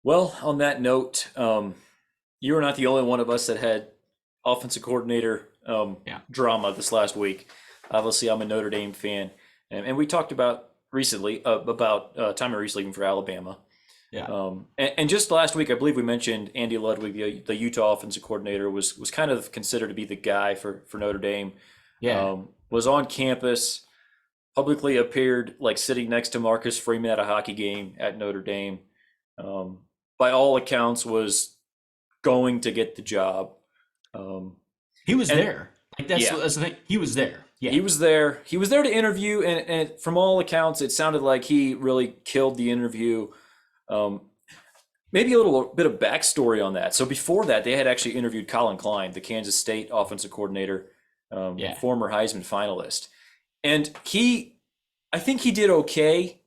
Well, on that note, you were not the only one of us that had offensive coordinator Yeah. drama this last week. Obviously, I'm a Notre Dame fan, and we talked about recently about Tommy Rees leaving for Alabama. Yeah. And just last week, I believe we mentioned Andy Ludwig, the Utah offensive coordinator, was kind of considered to be the guy for Notre Dame. Yeah. Was on campus, publicly appeared like sitting next to Marcus Freeman at a hockey game at Notre Dame. Um, by all accounts, was going to get the job. Um, He was and there. Like that's yeah, that's the thing. He was there. Yeah. he was there. He was there to interview, and from all accounts, it sounded like he really killed the interview. Um, Maybe a little bit of backstory on that. So before that, they had actually interviewed Colin Klein, the Kansas State offensive coordinator, Yeah. former Heisman finalist, and I think he did okay,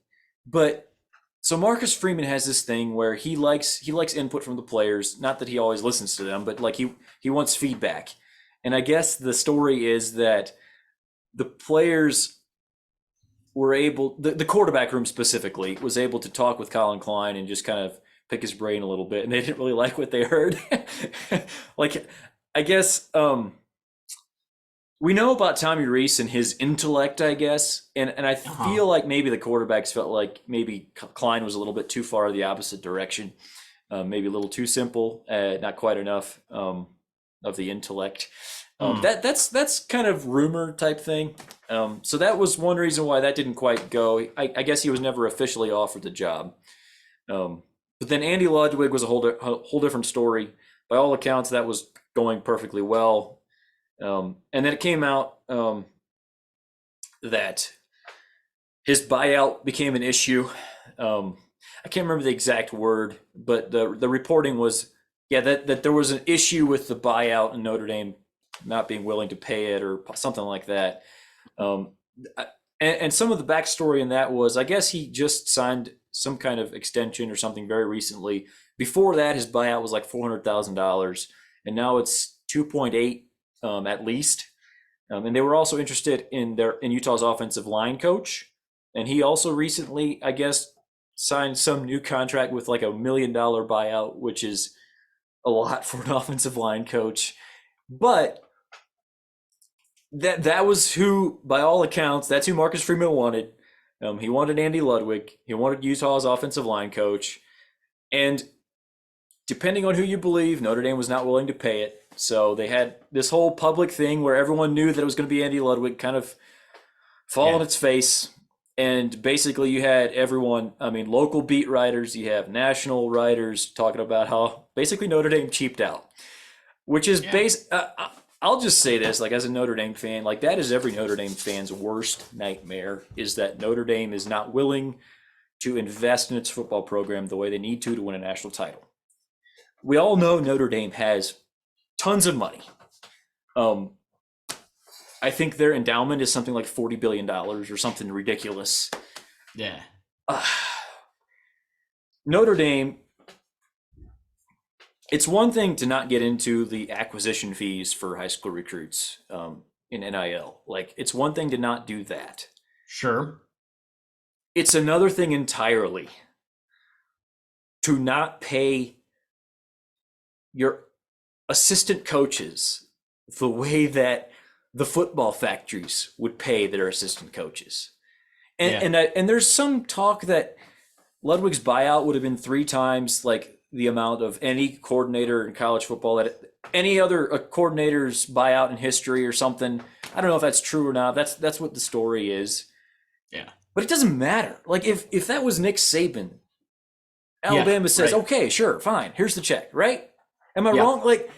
but so Marcus Freeman has this thing where he likes input from the players. Not that he always listens to them, but like he wants feedback. And I guess the story is that the players were able, the quarterback room specifically, was able to talk with Colin Klein and just kind of pick his brain a little bit, and they didn't really like what they heard. Like, I guess we know about Tommy Rees and his intellect, I guess, and I Uh-huh. feel like maybe the quarterbacks felt like maybe Klein was a little bit too far the opposite direction, maybe a little too simple, not quite enough of the intellect. Hmm. That's kind of rumor type thing. So that was one reason why that didn't quite go. I guess he was never officially offered the job. But then Andy Ludwig was a whole different story. By all accounts, that was going perfectly well. And then it came out that his buyout became an issue. I can't remember the exact word, but the reporting was, yeah, that there was an issue with the buyout and Notre Dame not being willing to pay it or something like that. Um, and some of the backstory in that was, I guess he just signed some kind of extension or something very recently. Before that, his buyout was like $400,000, and now it's 2.8 at least. And they were also interested in Utah's offensive line coach, and he also recently, I guess, signed some new contract with like $1 million buyout, which is a lot for an offensive line coach. But that was who, by all accounts, that's who Marcus Freeman wanted. He wanted Andy Ludwig. He wanted Utah's offensive line coach, and depending on who you believe, Notre Dame was not willing to pay it. So they had this whole public thing where everyone knew that it was going to be Andy Ludwig, kind of fall on Yeah. its face. And basically, you had everyone, I mean, local beat writers, you have national writers talking about how basically Notre Dame cheaped out, which is Yeah. base. I'll just say this, like as a Notre Dame fan, like that is every Notre Dame fan's worst nightmare, is that Notre Dame is not willing to invest in its football program the way they need to win a national title. We all know Notre Dame has tons of money. Um, I think their endowment is something like $40 billion or something ridiculous. Yeah. Uh, Notre Dame, it's one thing to not get into the acquisition fees for high school recruits in NIL. Like, it's one thing to not do that. Sure. It's another thing entirely to not pay your assistant coaches the way that the football factories would pay their assistant coaches. Yeah. And there's some talk that Ludwig's buyout would have been three times like the amount of any coordinator in college football, that any other coordinator's buyout in history or something. I don't know if that's true or not. That's what the story is. Yeah. But it doesn't matter. Like if that was Nick Saban, Yeah. Alabama says, Right. okay, sure, fine, here's the check, right? Am I Yeah. wrong? Like,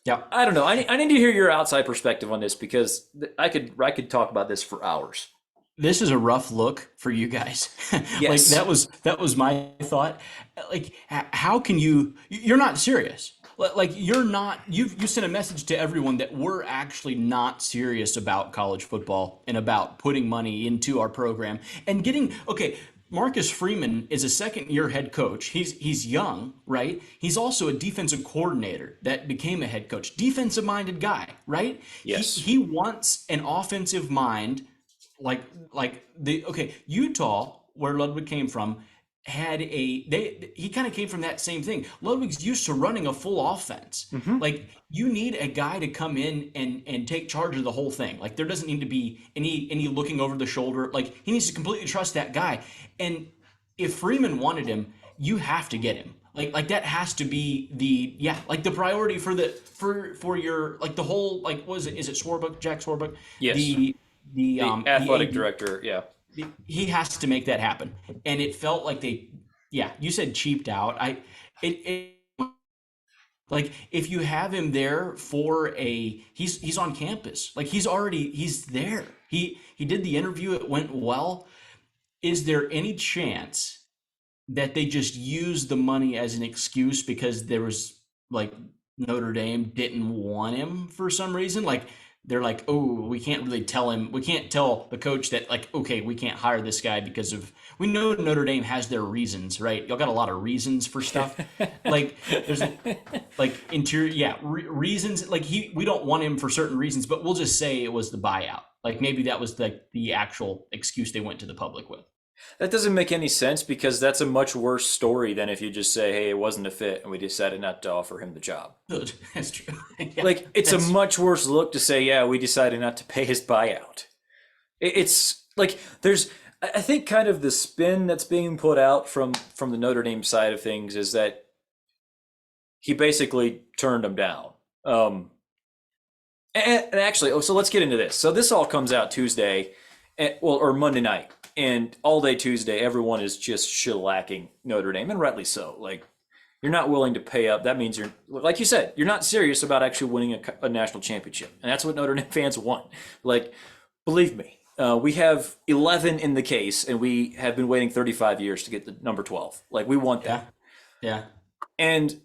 Yeah. I don't know. I need to hear your outside perspective on this because I could talk about this for hours. This is a rough look for you guys. Like Yes. that was my thought. Like how can you're not serious. Like you're not you sent a message to everyone that we're actually not serious about college football and about putting money into our program and getting okay. Marcus Freeman is a second year head coach. He's young, right? He's also a defensive coordinator that became a head coach. Defensive minded guy, right? He Yes. he wants an offensive mind like like the okay Utah, where Ludwig came from, he kind of came from that same thing. Ludwig's used to running a full offense. Hmm. Like you need a guy to come in and take charge of the whole thing. Like there doesn't need to be any looking over the shoulder. Like he needs to completely trust that guy. And if Freeman wanted him, you have to get him. Like that has to be like the priority for your like the whole like what is it? Is it Swarbrick, Jack Swarbrick? Yes. The The the athletic AD, director. Yeah. he has to make that happen. And it felt like yeah, you said cheaped out. It like if you have him there for he's on campus. Like he's there. He did the interview. It went well. Is there any chance that they just used the money as an excuse because there was like Notre Dame didn't want him for some reason? Like they're like, oh, we can't really tell him. We can't tell the coach that like, okay, we can't hire this guy because of. We know Notre Dame has their reasons, right? Y'all got a lot of reasons for stuff. Like there's like interior, yeah, reasons. Like we don't want him for certain reasons, but we'll just say it was the buyout. Like maybe that was the actual excuse they went to the public with. That doesn't make any sense because that's a much worse story than if you just say, hey, it wasn't a fit and we decided not to offer him the job. Good. That's true. Yeah, Like, it's a that's much worse look to say, yeah, we decided not to pay his buyout. It's like, I think kind of the spin that's being put out from the Notre Dame side of things is that he basically turned him down. And actually, so let's get into this. So this all comes out Tuesday, or Monday night, and all day Tuesday, everyone is just shellacking Notre Dame, and rightly so. Like, you're not willing to pay up. That means you're, like you said, you're not serious about actually winning a national championship, and that's what Notre Dame fans want. Like, believe me, we have 11 in the case, and we have been waiting 35 years to get the number 12. Like, we want yeah, that. yeah. And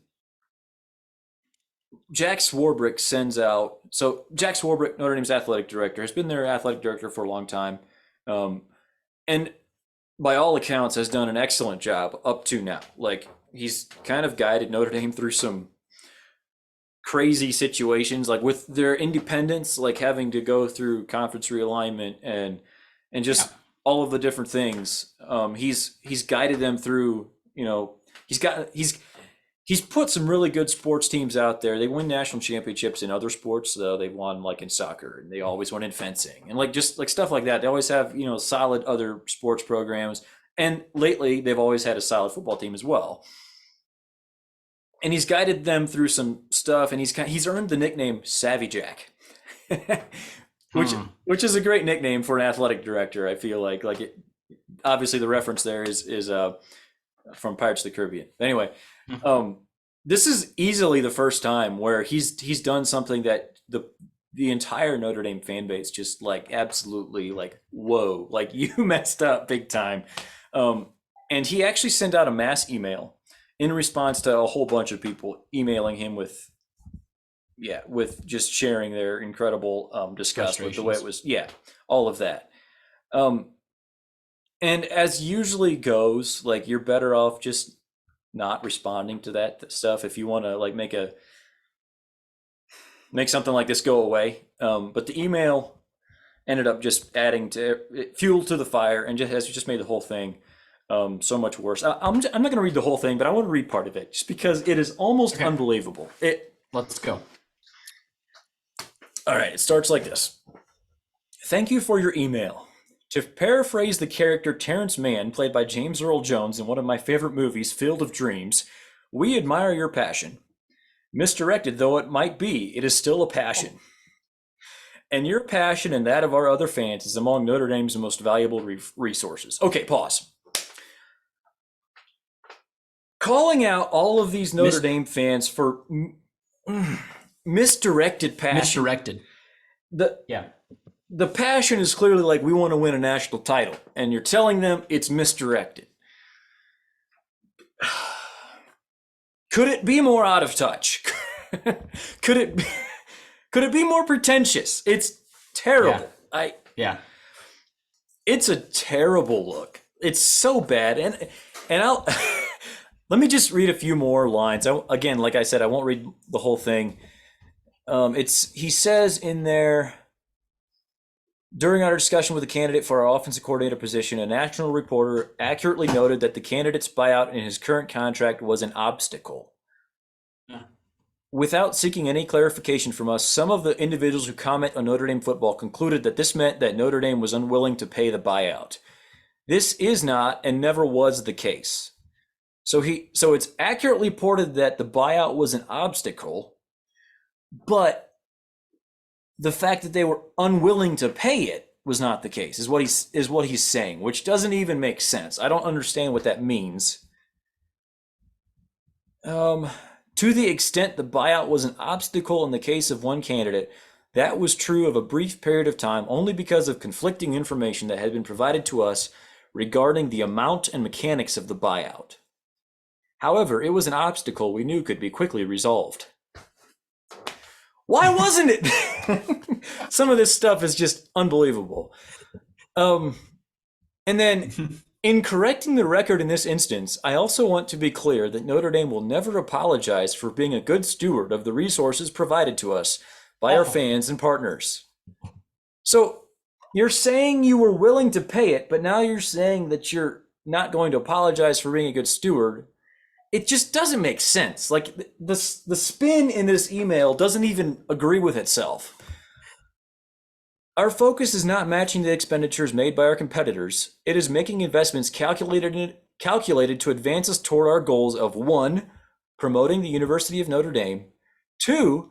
Jack Swarbrick sends out. So Jack Swarbrick, Notre Dame's athletic director, has been their athletic director for a long time, and by all accounts has done an excellent job up to now. Like he's kind of guided Notre Dame through some crazy situations, like with their independence, like having to go through conference realignment and just Yeah. all of the different things. He's guided them through. He's put some really good sports teams out there. They win national championships in other sports, though. They won like in soccer, and they always won in fencing, and like just like stuff like that. They always have solid other sports programs, and lately they've always had a solid football team as well. And he's guided them through some stuff, and he's earned the nickname Savvy Jack, which Hmm. which is a great nickname for an athletic director. I feel like it. Obviously, the reference there is from Pirates of the Caribbean. Anyway, um, this is easily the first time where he's done something that the entire Notre Dame fan base just like absolutely like whoa, like you messed up big time. And he actually sent out a mass email in response to a whole bunch of people emailing him with just sharing their incredible disgust with the way it Frustrations. was. Yeah, all of that. Um, and as usually goes, like you're better off just not responding to that stuff if you want to like make something like this go away. But the email ended up just adding to fuel to the fire and just has just made the whole thing so much worse. I'm not going to read the whole thing, but I want to read part of it just because it is almost Okay, unbelievable. let's go. All right, it starts like this. Thank you for your email. To paraphrase the character Terrence Mann, played by James Earl Jones in one of my favorite movies, Field of Dreams, we admire your passion. Misdirected though it might be, it is still a passion. And your passion and that of our other fans is among Notre Dame's most valuable resources. Okay, pause. Calling out all of these Notre Dame fans for misdirected passion. Misdirected. The Yeah. the passion is clearly like we want to win a national title, and you're telling them it's misdirected. Could it be more out of touch? could it be, could it be more pretentious? It's Yeah. terrible. I Yeah. It's a terrible look. It's so bad, and I'll let me just read a few more lines. Again, like I said, I won't read the whole thing. He says in there. During our discussion with the candidate for our offensive coordinator position, a national reporter accurately noted that the candidate's buyout in his current contract was an obstacle. Yeah. Without seeking any clarification from us, some of the individuals who comment on Notre Dame football concluded that this meant that Notre Dame was unwilling to pay the buyout. This is not and never was the case. So it's accurately reported that the buyout was an obstacle, but the fact that they were unwilling to pay it was not the case, is what he's saying, which doesn't even make sense. I don't understand what that means. To the extent the buyout was an obstacle in the case of one candidate, that was true of a brief period of time only because of conflicting information that had been provided to us regarding the amount and mechanics of the buyout. However, it was an obstacle we knew could be quickly resolved. Why wasn't it? Some of this stuff is just unbelievable. And then, in correcting the record in this instance, I also want to be clear that Notre Dame will never apologize for being a good steward of the resources provided to us by our fans and partners. So, you're saying you were willing to pay it, but now you're saying that you're not going to apologize for being a good steward. It just doesn't make sense. Like the spin in this email doesn't even agree with itself. Our focus is not matching the expenditures made by our competitors. It is making investments calculated to advance us toward our goals of 1, promoting the University of Notre Dame, 2,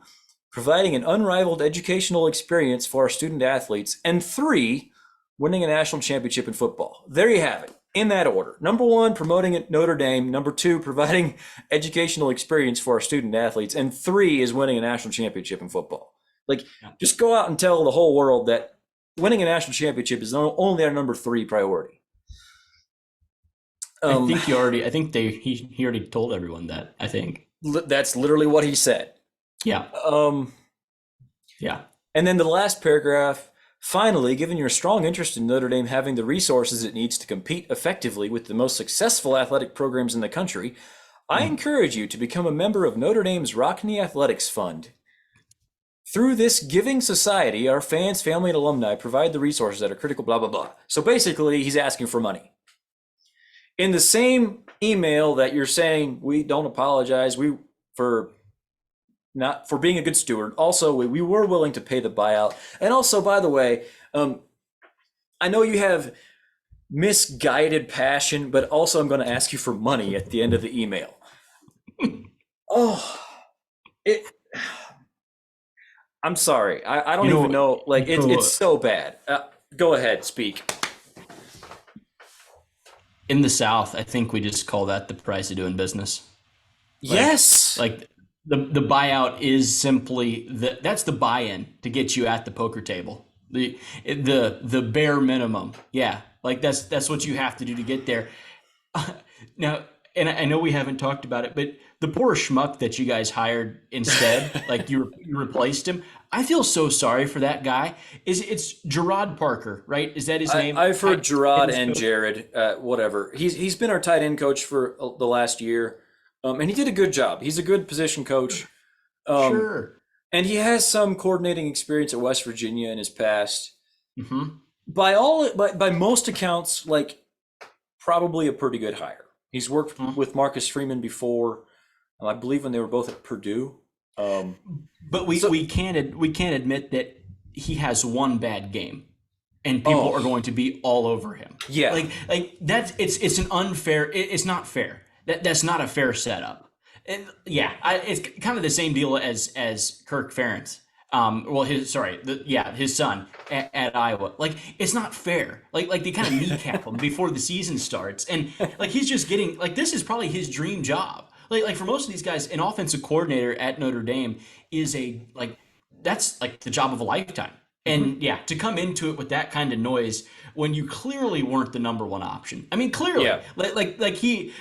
providing an unrivaled educational experience for our student athletes, and 3, winning a national championship in football. There you have it. In that order. Number 1, promoting Notre Dame. Number 2, providing educational experience for our student athletes. And 3 is winning a national championship in football. Like, just go out and tell the whole world that winning a national championship is only our number 3 priority. I think he already told everyone that, I think. That's literally what he said. Yeah. Yeah. And then the last paragraph, finally, given your strong interest in Notre Dame having the resources it needs to compete effectively with the most successful athletic programs in the country, I encourage you to become a member of Notre Dame's Rockne Athletics Fund. Through this giving society, our fans, family, and alumni provide the resources that are critical, blah, blah, blah. So basically, he's asking for money. In the same email that you're saying, we don't apologize for being a good steward. Also, we were willing to pay the buyout. And also, by the way, I know you have misguided passion, but also I'm going to ask you for money at the end of the email. I'm sorry. I don't even know. Like, it's so bad. Go ahead, speak. In the South, I think we just call that the price of doing business. Yes. Like the buyout is simply that's the buy-in to get you at the poker table. The bare minimum. Yeah. Like that's what you have to do to get there. Now, and I know we haven't talked about it, but the poor schmuck that you guys hired instead, like you replaced him. I feel so sorry for that guy. It's Gerard Parker, right? Is that his name? I've heard Gerard and Jared, whatever. He's been our tight end coach for the last year, and he did a good job. He's a good position coach. Sure. And he has some coordinating experience at West Virginia in his past. Mm-hmm. By most accounts, like probably a pretty good hire. He's worked with Marcus Freeman before, I believe when they were both at Purdue. But we can't admit that he has one bad game, and people are going to be all over him. Yeah, like that's it's an unfair. It's not fair. That's not a fair setup. And yeah, it's kind of the same deal as Kirk Ferentz. His son at Iowa. Like, it's not fair. Like they kind of kneecap him before the season starts, and like he's just getting like this is probably his dream job. Like for most of these guys, an offensive coordinator at Notre Dame is that's like the job of a lifetime. And yeah, to come into it with that kind of noise when you clearly weren't the number 1 option. I mean, clearly, like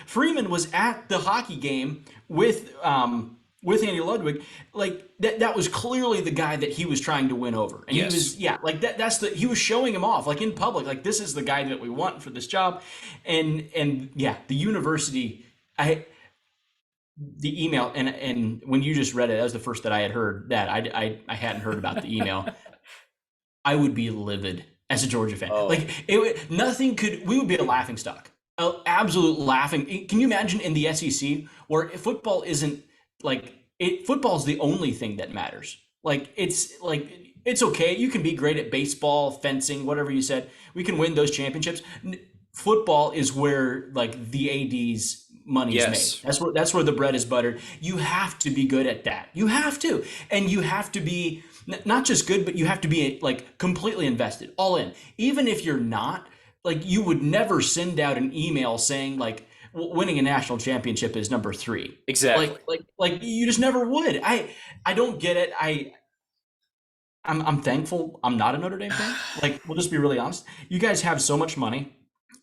Freeman was at the hockey game with Andy Ludwig, like that was clearly the guy that he was trying to win over. And yes. He was showing him off, like in public, like this is the guy that we want for this job. And yeah, the university, the email, and when you just read it, that was the first that I had heard that. I hadn't heard about the email. I would be livid as a Georgia fan. Oh, Like nothing could. We would be a laughing stock, a absolute laughing. Can you imagine in the SEC where football isn't like it? Football is the only thing that matters. Like it's okay. You can be great at baseball, fencing, whatever you said. We can win those championships. Football is where like the AD's money's made. yes, That's where the bread is buttered. You have to be good at that. You have to, and you have to be not just good, but you have to be like completely invested, all in. Even if you're not, like you would never send out an email saying like winning a national championship is number three. exactly. Like you just never would. I don't get it. I'm thankful I'm not a Notre Dame fan. Like we'll just be really honest. You guys have so much money.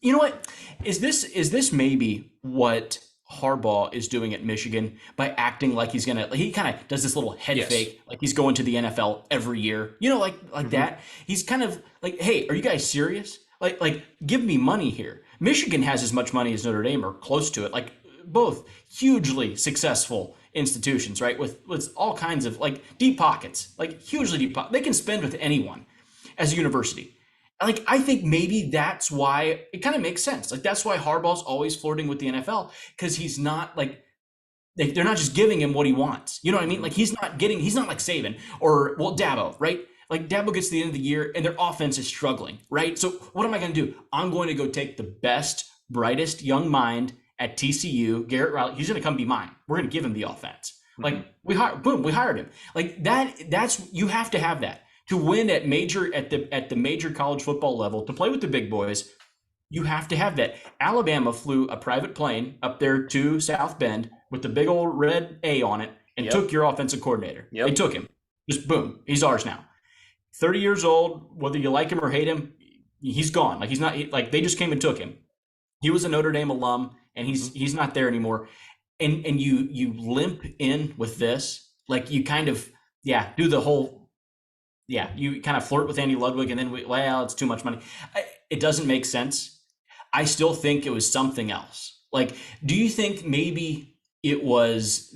You know what? Is this maybe what Harbaugh is doing at Michigan by acting like he's gonna? He kind of does this little head Yes. fake, like he's going to the NFL every year. You know, like Hmm. that. He's kind of like, hey, are you guys serious? Like give me money here. Michigan has as much money as Notre Dame or close to it. Like both hugely successful institutions, right? With all kinds of like deep pockets, like hugely deep pockets. They can spend with anyone as a university. Like I think maybe that's why it kind of makes sense. Like that's why Harbaugh's always flirting with the NFL because he's not like they're not just giving him what he wants. You know what I mean? Hmm. Like he's not like Saban or well Dabo, right? Like Dabo gets to the end of the year and their offense is struggling, right? So what am I going to do? I'm going to go take the best, brightest young mind at TCU, Garrett Riley. He's going to come be mine. We're going to give him the offense. Hmm. Like we hired him. Like that. That's you have to have that to win at the major college football level to play with the big boys. You have to have that. Alabama flew a private plane up there to South Bend with the big old red A on it and Yep. took your offensive coordinator. They Yep. took him. Just boom. He's ours now. 30 years old, whether you like him or hate him, he's gone. Like he's not like they just came and took him. He was a Notre Dame alum and Hmm. he's not there anymore. And you limp in with this, like you kind of do the whole you kind of flirt with Andy Ludwig and then well, it's too much money. It doesn't make sense. I still think it was something else. Like, do you think maybe it was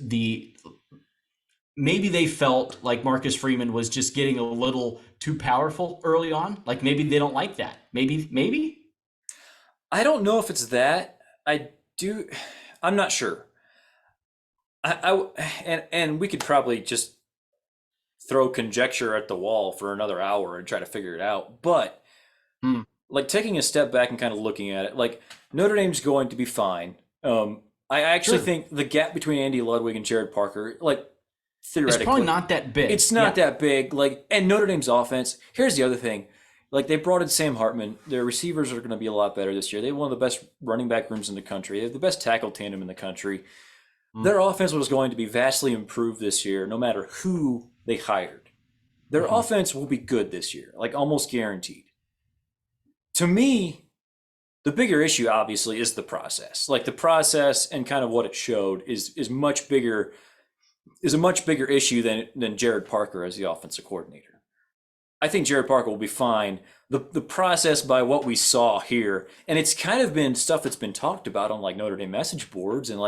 maybe they felt like Marcus Freeman was just getting a little too powerful early on? Like maybe they don't like that. Maybe. I don't know if it's that. I do. I'm not sure. And we could probably just throw conjecture at the wall for another hour and try to figure it out. But Hmm. like taking a step back and kind of looking at it, like Notre Dame's going to be fine. I actually Sure. think the gap between Andy Ludwig and Jared Parker, like It's probably theoretically, not that big. it's not Yeah. that big. Like, and Notre Dame's offense. Here's the other thing. Like they brought in Sam Hartman. Their receivers are going to be a lot better this year. They have one of the best running back rooms in the country. They have the best tackle tandem in the country. Mm-hmm. Their offense was going to be vastly improved this year, no matter who they hired. Their Mm-hmm. offense will be good this year, like almost guaranteed. To me, the bigger issue obviously is the process. Like the process and kind of what it showed is much bigger is a much bigger issue than Jared Parker as the offensive coordinator. I think Jared Parker will be fine. The process by what we saw here, and it's kind of been stuff that's been talked about on like Notre Dame message boards and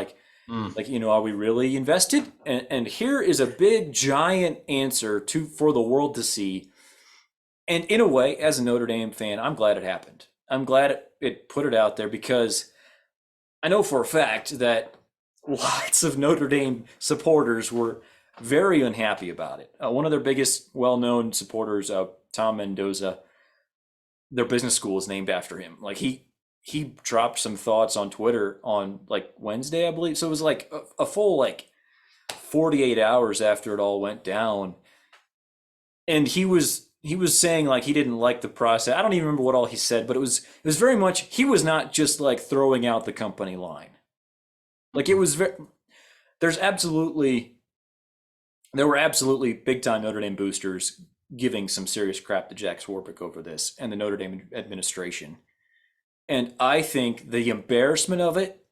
Mm. are we really invested? And here is a big giant answer for the world to see. And in a way, as a Notre Dame fan, I'm glad it happened. I'm glad it put it out there because I know for a fact that lots of Notre Dame supporters were very unhappy about it. One of their biggest, well-known supporters, Tom Mendoza, their business school is named after him. Like he dropped some thoughts on Twitter on like Wednesday, I believe. So it was like a full like 48 hours after it all went down, and he was saying like he didn't like the process. I don't even remember what all he said, but it was very much he was not just like throwing out the company line. Like it was very there's absolutely there were absolutely big time Notre Dame boosters giving some serious crap to Jack Swarbrick over this and the Notre Dame administration. And I think the embarrassment of it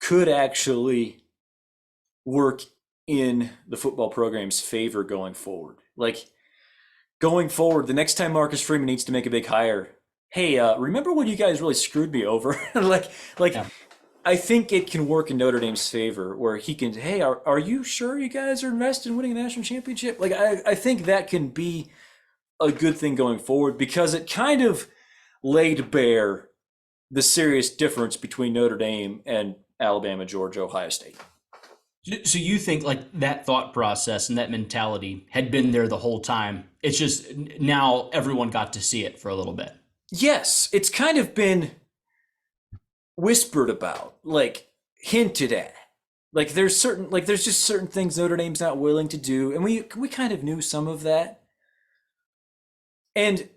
could actually work in the football program's favor going forward. Like going forward, the next time Marcus Freeman needs to make a big hire, hey, remember when you guys really screwed me over? like Yeah. I think it can work in Notre Dame's favor where he can, hey, are you sure you guys are invested in winning a national championship? Like I think that can be a good thing going forward because it kind of laid bare the serious difference between Notre Dame and Alabama, Georgia, Ohio State. So you think like that thought process and that mentality had been there the whole time. It's just now everyone got to see it for a little bit. Yes, it's kind of been whispered about, like hinted at. There's just certain things Notre Dame's not willing to do, and we kind of knew some of that. And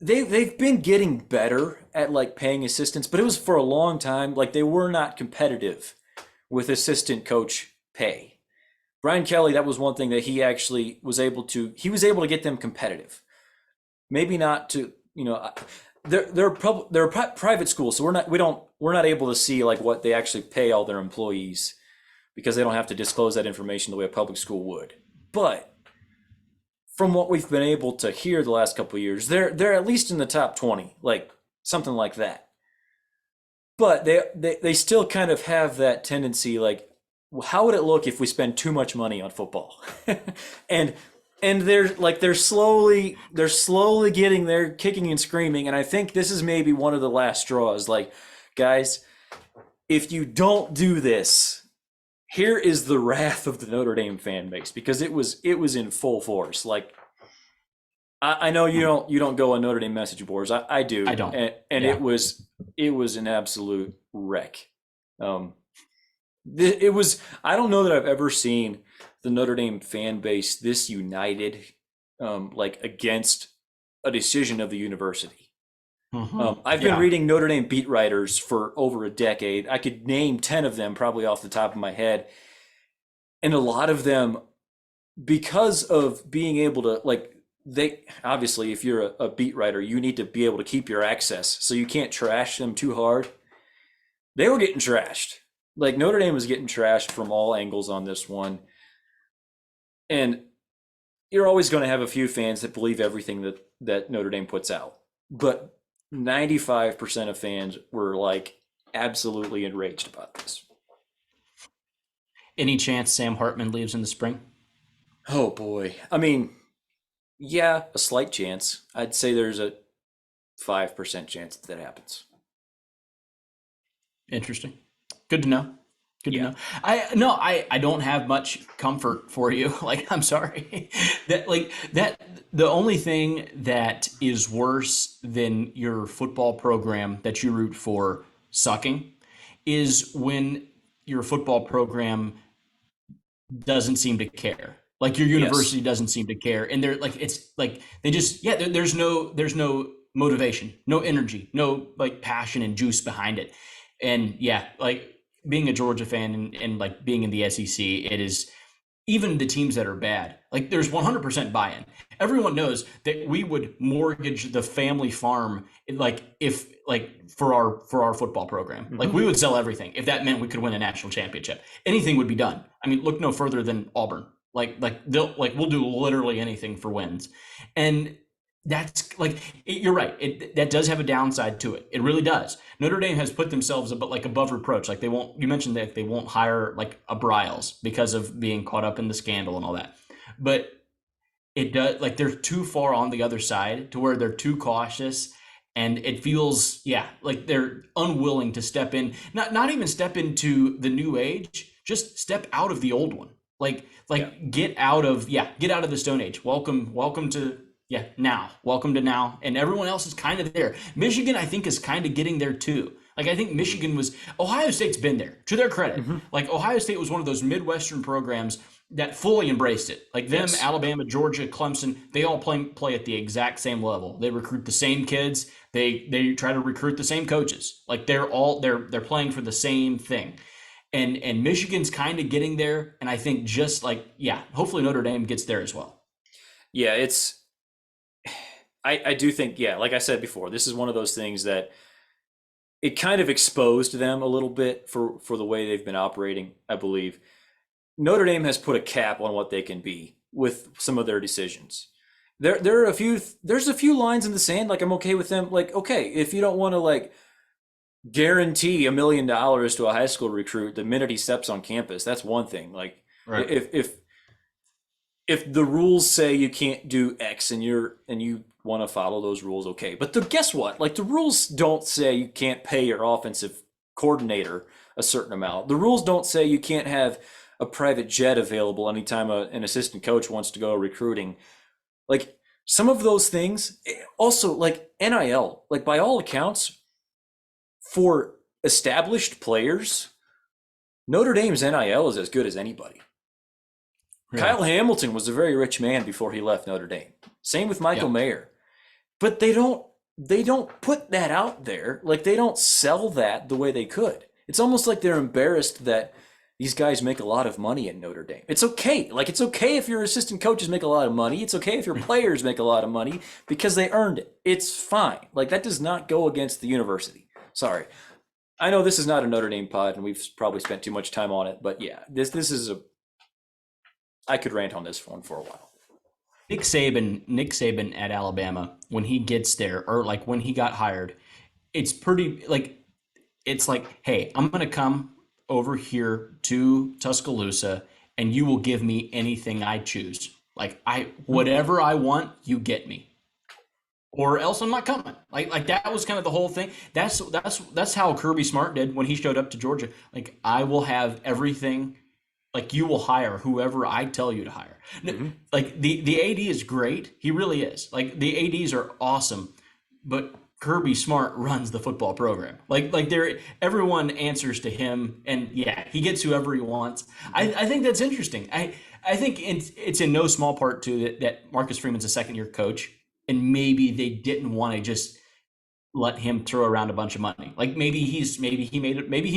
they've been getting better at like paying assistants, but it was for a long time like they were not competitive with assistant coach pay. Brian Kelly, that was one thing that he actually was able to. He was able to get them competitive. Maybe not to, they're a private schools, so we're not able to see like what they actually pay all their employees because they don't have to disclose that information the way a public school would. But from what we've been able to hear the last couple of years, they're at least in the top 20, like something like that. But they still kind of have that tendency, like, well, how would it look if we spend too much money on football? and they're slowly getting there, kicking and screaming. And I think this is maybe one of the last straws. Like, guys, if you don't do this, here is the wrath of the Notre Dame fan base because it was in full force. Like, I know you don't go on Notre Dame message boards. I do. I don't. And Yeah. it was an absolute wreck. It was. I don't know that I've ever seen the Notre Dame fan base this united, like against a decision of the university. I've been Yeah. reading Notre Dame beat writers for over a decade. I could name 10 of them probably off the top of my head, and a lot of them, because of being able to like. They obviously, if you're a beat writer, you need to be able to keep your access, so you can't trash them too hard. They were getting trashed. Like Notre Dame was getting trashed from all angles on this one, and you're always going to have a few fans that believe everything that Notre Dame puts out, but 95% of fans were like absolutely enraged about this. Any chance Sam Hartman leaves in the spring? Oh boy, I mean, yeah, a slight chance. I'd say there's a 5% chance that happens. Interesting. Good to know. Good to Yeah. know. I don't have much comfort for you. Like, I'm sorry. That the only thing that is worse than your football program that you root for sucking is when your football program doesn't seem to care. Like your Yes. university doesn't seem to care, and they're like it's like they just yeah. There's no motivation, no energy, no like passion and juice behind it, and yeah, like being a Georgia fan and like being in the SEC, it is even the teams that are bad, like there's 100% buy-in. Everyone knows that we would mortgage the family farm, like if like for our football program. Like Hmm. we would sell everything if that meant we could win a national championship. Anything would be done. I mean, look no further than Auburn. Like they'll like we'll do literally anything for wins. And that's like you're right. That does have a downside to it. It really does. Notre Dame has put themselves above reproach. Like they won't. You mentioned that they won't hire like a Bryles because of being caught up in the scandal and all that. But it does like they're too far on the other side to where they're too cautious, and it feels like they're unwilling to step in. Not even step into the new age. Just step out of the old one. Yeah. Get out of the Stone Age. Welcome to now. Welcome to now. And everyone else is kind of there. Michigan, I think, is kind of getting there too. Like I think Ohio State's been there to their credit. Hmm. Like Ohio State was one of those Midwestern programs that fully embraced it. Like them, Yes. Alabama, Georgia, Clemson, they all play at the exact same level. They recruit the same kids. They try to recruit the same coaches. Like they're playing for the same thing. And Michigan's kind of getting there, and I think just like hopefully Notre Dame gets there as well. Yeah, I do think, yeah, like I said before, this is one of those things that it kind of exposed them a little bit for the way they've been operating, I believe. Notre Dame has put a cap on what they can be with some of their decisions. There's a few lines in the sand, like I'm okay with them. Like, okay, if you don't want to like guarantee $1 million to a high school recruit the minute he steps on campus, that's one thing. Like Right. if if the rules say you can't do X and you want to follow those rules, okay. But guess what? Like the rules don't say you can't pay your offensive coordinator a certain amount. The rules don't say you can't have a private jet available anytime an assistant coach wants to go recruiting. Like some of those things, also like NIL, like by all accounts, for established players, Notre Dame's NIL is as good as anybody. Really? Kyle Hamilton was a very rich man before he left Notre Dame. Same with Michael Yep. Mayer. But they don't put that out there. Like they don't sell that the way they could. It's almost like they're embarrassed that these guys make a lot of money at Notre Dame. It's okay. Like it's okay if your assistant coaches make a lot of money. It's okay if your players make a lot of money because they earned it. It's fine. Like that does not go against the university. Sorry. I know this is not a Notre Dame pod and we've probably spent too much time on it, but yeah, this is I could rant on this one for a while. Nick Saban at Alabama, when he gets there, or like when he got hired, it's pretty like it's like, hey, I'm gonna come over here to Tuscaloosa, and you will give me anything I choose. Like whatever I want, you get me, or else I'm not coming. Like that was kind of the whole thing. That's how Kirby Smart did when he showed up to Georgia. Like I will have everything. Like you will hire whoever I tell you to hire. Like the AD is great. He really is. Like the ADs are awesome, but Kirby Smart runs the football program. Like everyone answers to him, and yeah, he gets whoever he wants. I think that's interesting. I think it's in no small part too that Marcus Freeman's a second year coach, and maybe they didn't want to just let him throw around a bunch of money. Like maybe he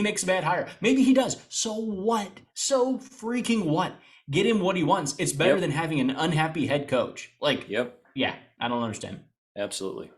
makes a bad hire. Maybe he does. So what? So freaking what? Get him what he wants. It's better Yep. than having an unhappy head coach. Like, Yep. yeah, I don't understand. Absolutely.